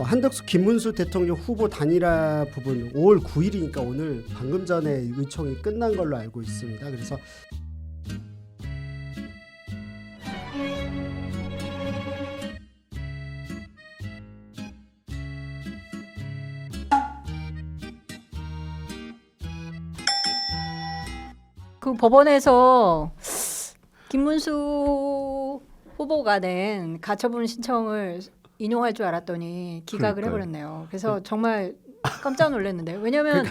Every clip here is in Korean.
한덕수 김문수 대통령 후보 단일화 부분 5월 9일이니까 오늘 방금 전에 의총이 끝난 걸로 알고 있습니다. 그래서 그 법원에서 김문수 후보가 낸 가처분 신청을 인용할 줄 알았더니 기각을 그러니까요. 해버렸네요. 그래서 정말 깜짝 놀랐는데 왜냐하면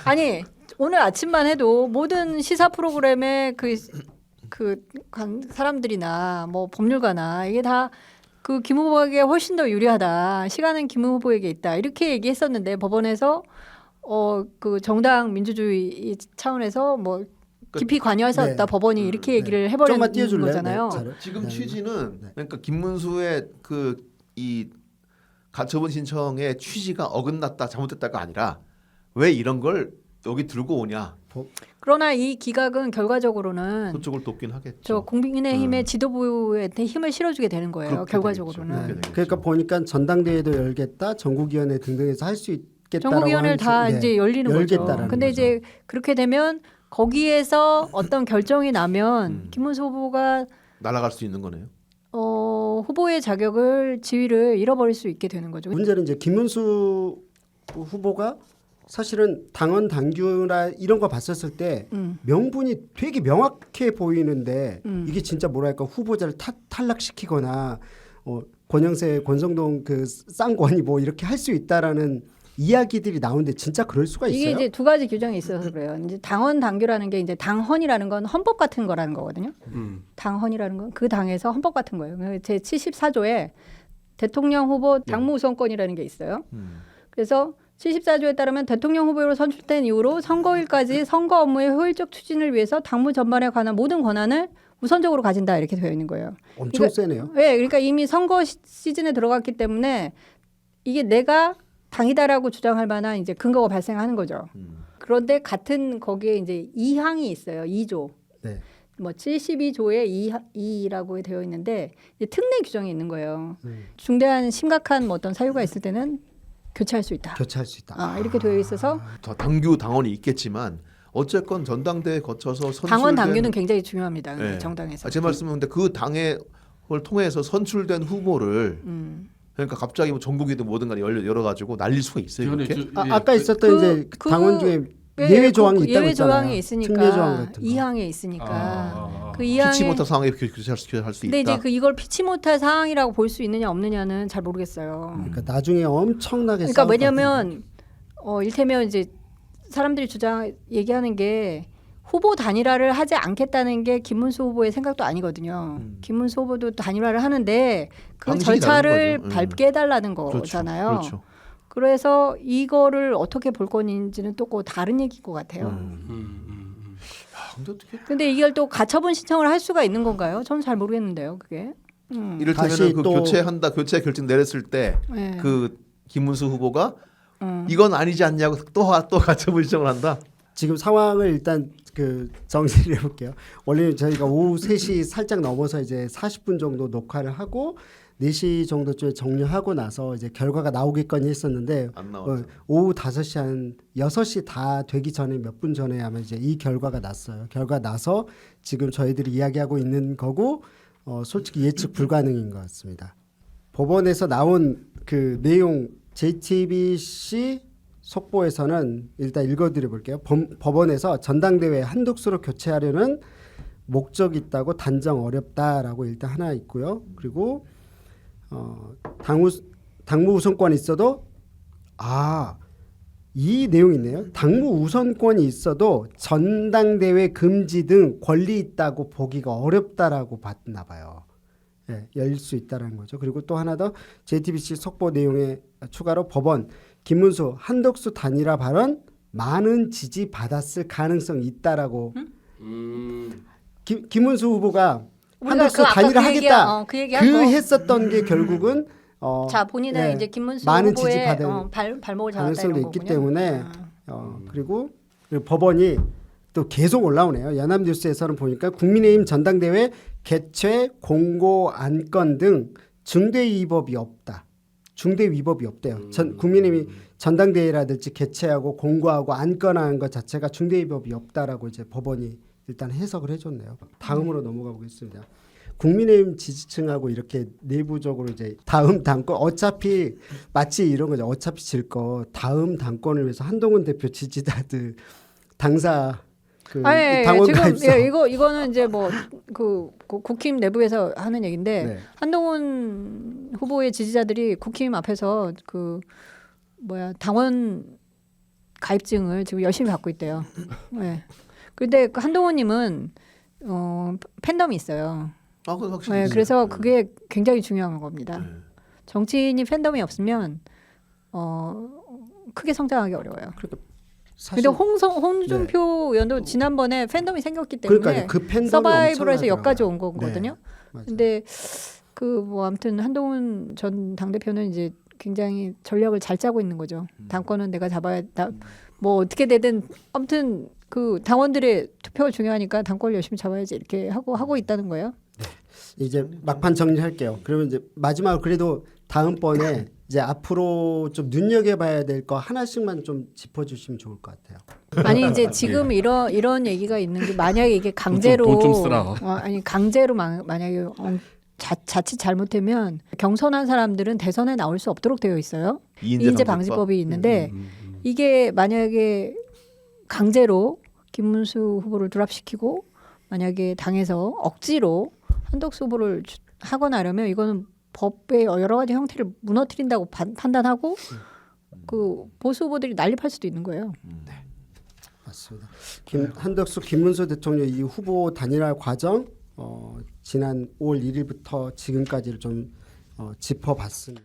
아니 오늘 아침만 해도 모든 시사 프로그램에 그 사람들이나 뭐 법률가나 이게 다 그 김 후보에게 훨씬 더 유리하다. 시간은 김 후보에게 있다. 이렇게 얘기했었는데 법원에서 그 정당 민주주의 차원에서 뭐 깊이 관여해서 네. 법원이 이렇게 얘기를 좀만 해버리는 띄워줄래요? 거잖아요. 네, 자료. 지금 네. 취지는 네. 그러니까 김문수의 이 가처분 신청의 취지가 어긋났다 잘못됐다가 아니라 왜 이런 걸 여기 들고 오냐 그러나 이 기각은 결과적으로는 그쪽을 돕긴 하겠죠. 저 국민의힘의 지도부한테 힘을 실어주게 되는 거예요. 그렇게 결과적으로는. 되겠죠. 네. 되겠죠. 그러니까 보니까 전당대회도 열겠다, 전국위원회 등등에서 할 수 있겠다라고 전국위원회를 다 이제 열리는 거죠. 열겠다라는 근데 거죠. 이제 그렇게 되면 거기에서 어떤 결정이 나면 김문수 후보가 날아갈 수 있는 거네요. 후보의 자격을 지위를 잃어버릴 수 있게 되는 거죠. 문제는 이제 김문수 후보가 사실은 당원 당규나 이런 거 봤었을 때 명분이 되게 명확해 보이는데 이게 진짜 뭐랄까 후보자를 탈락시키거나 권영세 권성동 그 쌍권이 뭐 이렇게 할 수 있다라는 이야기들이 나오는데 진짜 그럴 수가 있어요? 이게 이제 두 가지 규정이 있어서 그래요. 이제 당원 당규라는 게 이제 당헌이라는 건 헌법 같은 거라는 거거든요. 당헌이라는 건 그 당에서 헌법 같은 거예요. 제 74조에 대통령 후보 당무 우선권이라는 게 있어요. 그래서 74조에 따르면 대통령 후보로 선출된 이후로 선거일까지 선거 업무의 효율적 추진을 위해서 당무 전반에 관한 모든 권한을 우선적으로 가진다 이렇게 되어 있는 거예요. 엄청 세네요. 네, 그러니까 이미 선거 시즌에 들어갔기 때문에 이게 내가 당이다라고 주장할 만한 이제 근거가 발생하는 거죠. 그런데 같은 거기에 이제 2항이 있어요. 2조. 네. 뭐 72조에 2라고 되어 있는데 이제 특례 규정이 있는 거예요. 중대한 심각한 뭐 어떤 사유가 있을 때는 교체할 수 있다. 교체할 수 있다. 이렇게 되어 있어서 더 당규 당원이 있겠지만 어쨌건 전당대회 거쳐서 선출된 당원 당규는 굉장히 중요합니다. 네. 정당에서. 제 말씀은 근데 그 당을 통해서 선출된 후보를 그러니까 갑자기 뭐 전국이든 뭐든 간에 열어가지고 날릴 수가 있어요. 이렇게? 아까 있었던 이제 당원 중에 예외 조항이 있다고 예외 했잖아요. 조항이 있으니까 특례 조항 같은 거. 2항에 있으니까 그 피치 2항에 못한 상황에 교체할 수 있다. 근데 이제 이걸 피치 못할 상황이라고 볼 수 있느냐 없느냐는 잘 모르겠어요. 그러니까 나중에 엄청나게 그러니까 싸울 것 왜냐하면 일테면 이제 사람들이 얘기하는 게 후보 단일화를 하지 않겠다는 게 김문수 후보의 생각도 아니거든요. 김문수 후보도 단일화를 하는데 그 방식이 절차를 다른 거죠. 밟게 해달라는 그렇죠. 거잖아요. 그렇죠. 그래서 이거를 어떻게 볼 건지는 또 다른 얘기일 것 같아요. 근데 어떻게? 근데 이걸 또 가처분 신청을 할 수가 있는 건가요? 저는 잘 모르겠는데요, 그게. 이를테면 다시 그 또- 교체 결정 내렸을 때 네. 그 김문수 후보가 이건 아니지 않냐고 또 가처분 신청을 한다. 지금 상황을 일단 그 정리를 해볼게요. 원래 저희가 오후 3시 살짝 넘어서 이제 40분 정도 녹화를 하고 4시 정도쯤에 정리하고 나서 이제 결과가 나오겠거니 했었는데 안 나왔죠. 오후 5시 한 6시 다 되기 전에 몇 분 전에 아마 이제 이 결과가 났어요. 결과 나서 지금 저희들이 이야기하고 있는 거고 솔직히 예측 불가능인 것 같습니다. 법원에서 나온 그 내용 JTBC 속보에서는 일단 읽어드려 볼게요. 법원에서 전당대회 한독수로 교체하려는 목적이 있다고 단정 어렵다라고 일단 하나 있고요. 그리고 당무 우선권이 있어도 이 내용이 있네요. 당무 우선권이 있어도 전당대회 금지 등 권리 있다고 보기가 어렵다라고 봤나 봐요. 예, 열릴 수 있다는 거죠. 그리고 또 하나 더 JTBC 속보 내용에 추가로 법원 김문수 한덕수 단일화 발언 많은 지지 받았을 가능성이 있다라고 김문수 후보가 한덕수 단일화 하겠다 그 했었던 게 결국은 자 본인의 네, 이제 김문수 많은 지지 후보의 받은 발목을 잡았다 가능성도 이런 있기 거군요. 때문에 그리고 법원이 또 계속 올라오네요. 연합뉴스에서는 보니까 국민의힘 전당대회 개최 공고 안건 등 중대위법이 없다. 중대 위법이 없대요. 국민의힘이 전당대회라든지 개최하고 공고하고 안건화한 것 자체가 중대 위법이 없다라고 이제 법원이 일단 해석을 해줬네요. 다음으로 넘어가 보겠습니다. 국민의힘 지지층하고 이렇게 내부적으로 이제 다음 당권 어차피 마치 이런 거죠. 어차피 질 거 다음 당권을 위해서 한동훈 대표 지지자들 당사 그 당원 지금 가입서 이거는 이제 뭐 그 국힘 내부에서 하는 얘기인데 네. 한동훈 후보의 지지자들이 국힘 앞에서 그 뭐야 당원 가입증을 지금 열심히 받고 있대요. 네. 그런데 그 한동훈님은 팬덤이 있어요. 아, 그건 확실히. 네, 있어요. 그래서 그게 굉장히 중요한 겁니다. 네. 정치인이 팬덤이 없으면 크게 성장하기 어려워요. 사실 근데 홍준표 의원도 지난번에 팬덤이 생겼기 때문에 그러니까 그 팬덤이 서바이벌에서 엄청나더라고요. 여기까지 온 거거든요. 맞아요. 근데 그 뭐 아무튼 한동훈 전 당대표는 이제 굉장히 전략을 잘 짜고 있는 거죠. 당권은 내가 잡아야 뭐 어떻게 되든 아무튼 그 당원들의 투표가 중요하니까 당권을 열심히 잡아야지 이렇게 하고 있다는 거예요. 이제 막판 정리할게요. 그러면 이제 마지막으로 그래도 다음번에 이제 앞으로 좀 눈여겨봐야 될 거 하나씩만 좀 짚어주시면 좋을 것 같아요. 아니 이제 지금 이런 얘기가 있는 게 만약에 이게 강제로 돈 좀 쓰라. 아니 강제로 만약에 자칫 잘못하면 경선한 사람들은 대선에 나올 수 없도록 되어 있어요. 이인제 방지법이 있는데 이게 만약에 강제로 김문수 후보를 드랍시키고 만약에 당에서 억지로 한덕수 후보를 하거나 하려면 이거는 법의 여러 가지 형태를 무너뜨린다고 판단하고 그 보수 후보들이 난립할 수도 있는 거예요. 맞습니다. 한덕수 김문수 대통령 이 후보 단일화 과정 지난 5월 1일부터 지금까지를 좀 짚어봤습니다.